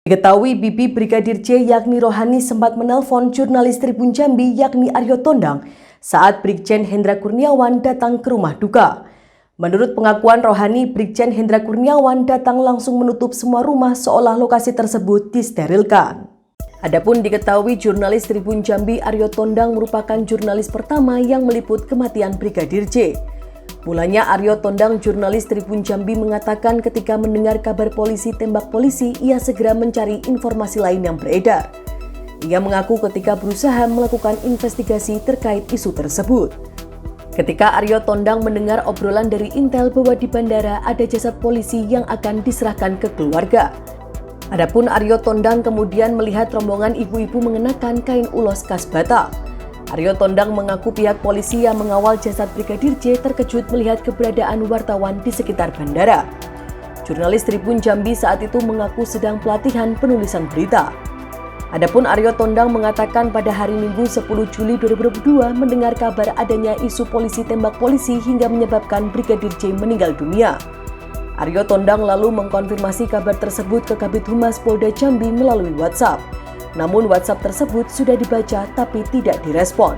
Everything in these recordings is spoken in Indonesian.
Diketahui Bibi Brigadir J yakni Rohani sempat menelpon jurnalis Tribun Jambi yakni Aryo Tondang saat Brigjen Hendra Kurniawan datang ke rumah duka. Menurut pengakuan Rohani, Brigjen Hendra Kurniawan datang langsung menutup semua rumah seolah lokasi tersebut disterilkan. Adapun diketahui jurnalis Tribun Jambi Aryo Tondang merupakan jurnalis pertama yang meliput kematian Brigadir J. Mulanya Aryo Tondang, jurnalis Tribun Jambi, mengatakan ketika mendengar kabar polisi tembak polisi, ia segera mencari informasi lain yang beredar. Ia mengaku ketika berusaha melakukan investigasi terkait isu tersebut. Ketika Aryo Tondang mendengar obrolan dari Intel bahwa di bandara ada jasad polisi yang akan diserahkan ke keluarga. Adapun Aryo Tondang kemudian melihat rombongan ibu-ibu mengenakan kain ulos khas Batak. Aryo Tondang mengaku pihak polisi yang mengawal jasad Brigadir J terkejut melihat keberadaan wartawan di sekitar bandara. Jurnalis Tribun Jambi saat itu mengaku sedang pelatihan penulisan berita. Adapun Aryo Tondang mengatakan pada hari Minggu 10 Juli 2022 mendengar kabar adanya isu polisi tembak polisi hingga menyebabkan Brigadir J meninggal dunia. Aryo Tondang lalu mengkonfirmasi kabar tersebut ke Kabid Humas Polda Jambi melalui WhatsApp. Namun WhatsApp tersebut sudah dibaca tapi tidak direspon.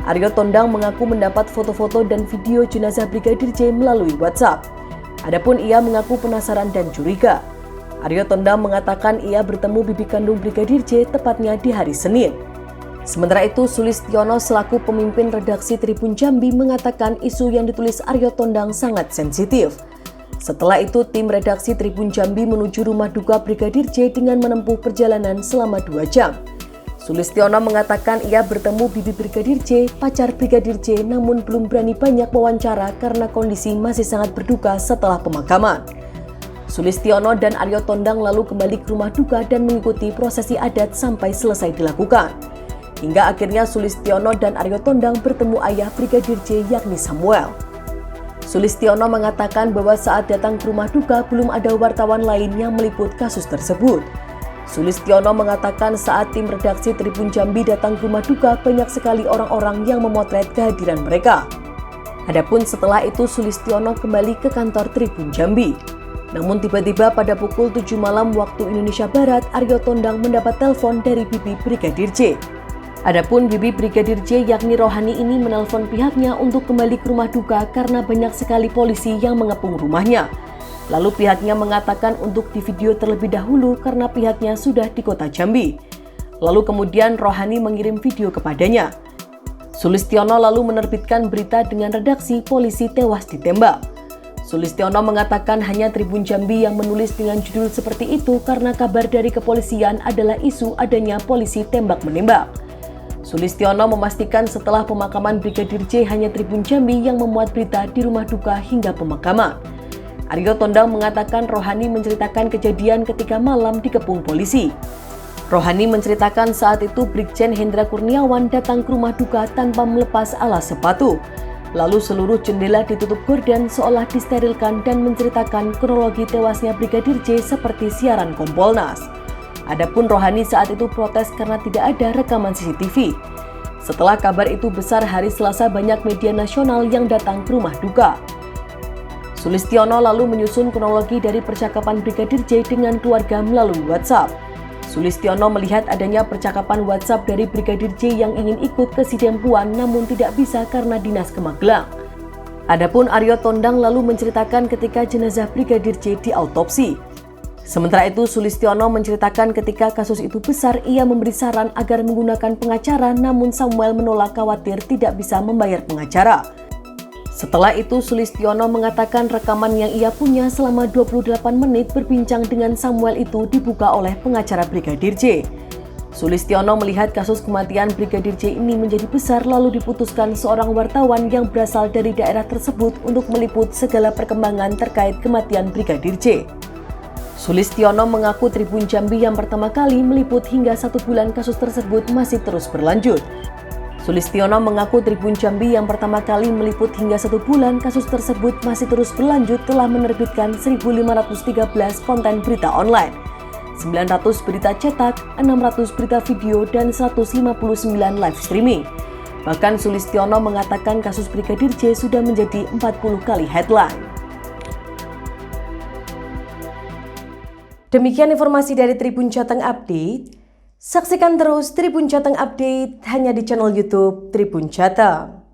Aryo Tondang mengaku mendapat foto-foto dan video jenazah Brigadir J melalui WhatsApp. Adapun ia mengaku penasaran dan curiga. Aryo Tondang mengatakan ia bertemu bibi kandung Brigadir J tepatnya di hari Senin. Sementara itu Sulistiono selaku pemimpin redaksi Tribun Jambi mengatakan isu yang ditulis Aryo Tondang sangat sensitif. Setelah itu, tim redaksi Tribun Jambi menuju rumah duka Brigadir J dengan menempuh perjalanan selama 2 jam. Sulistiono mengatakan ia bertemu bibi Brigadir J, pacar Brigadir J, namun belum berani banyak wawancara karena kondisi masih sangat berduka setelah pemakaman. Sulistiono dan Aryo Tondang lalu kembali ke rumah duka dan mengikuti prosesi adat sampai selesai dilakukan. Hingga akhirnya Sulistiono dan Aryo Tondang bertemu ayah Brigadir J yakni Samuel. Sulistiono mengatakan bahwa saat datang ke rumah duka belum ada wartawan lain yang meliput kasus tersebut. Sulistiono mengatakan saat tim redaksi Tribun Jambi datang ke rumah duka banyak sekali orang-orang yang memotret kehadiran mereka. Adapun setelah itu Sulistiono kembali ke kantor Tribun Jambi. Namun tiba-tiba pada pukul 7 malam waktu Indonesia Barat, Aryo Tondang mendapat telepon dari bibi Brigadir J. Adapun bibi Brigadir J yakni Rohani ini menelpon pihaknya untuk kembali ke rumah duka karena banyak sekali polisi yang mengepung rumahnya. Lalu pihaknya mengatakan untuk divideo terlebih dahulu karena pihaknya sudah di kota Jambi. Lalu kemudian Rohani mengirim video kepadanya. Sulistiono lalu menerbitkan berita dengan redaksi polisi tewas ditembak. Sulistiono mengatakan hanya Tribun Jambi yang menulis dengan judul seperti itu karena kabar dari kepolisian adalah isu adanya polisi tembak-menembak. Sulistiono memastikan setelah pemakaman Brigadir J hanya Tribun Jambi yang memuat berita di rumah duka hingga pemakaman. Aryo Tondang mengatakan Rohani menceritakan kejadian ketika malam dikepung polisi. Rohani menceritakan saat itu Brigjen Hendra Kurniawan datang ke rumah duka tanpa melepas alas sepatu. Lalu seluruh jendela ditutup gorden seolah disterilkan dan menceritakan kronologi tewasnya Brigadir J seperti siaran Kompolnas. Adapun Rohani saat itu protes karena tidak ada rekaman CCTV. Setelah kabar itu besar hari Selasa banyak media nasional yang datang ke rumah duka. Sulistiono lalu menyusun kronologi dari percakapan Brigadir J dengan keluarga melalui WhatsApp. Sulistiono melihat adanya percakapan WhatsApp dari Brigadir J yang ingin ikut ke Sidempuan namun tidak bisa karena dinas ke Magelang. Adapun Aryo Tondang lalu menceritakan ketika jenazah Brigadir J diautopsi. Sementara itu Sulistiono menceritakan ketika kasus itu besar ia memberi saran agar menggunakan pengacara namun Samuel menolak khawatir tidak bisa membayar pengacara. Setelah itu Sulistiono mengatakan rekaman yang ia punya selama 28 menit berbincang dengan Samuel itu dibuka oleh pengacara Brigadir J. Sulistiono melihat kasus kematian Brigadir J ini menjadi besar lalu diputuskan seorang wartawan yang berasal dari daerah tersebut untuk meliput segala perkembangan terkait kematian Brigadir J. Sulistiono mengaku Tribun Jambi yang pertama kali meliput hingga 1 bulan kasus tersebut masih terus berlanjut. Sulistiono mengaku Tribun Jambi yang pertama kali meliput hingga 1 bulan kasus tersebut masih terus berlanjut telah menerbitkan 1.513 konten berita online, 900 berita cetak, 600 berita video, dan 159 live streaming. Bahkan Sulistiono mengatakan kasus Brigadir J sudah menjadi 40 kali headline. Demikian informasi dari Tribun Jateng Update. Saksikan terus Tribun Jateng Update hanya di channel YouTube Tribun Jateng.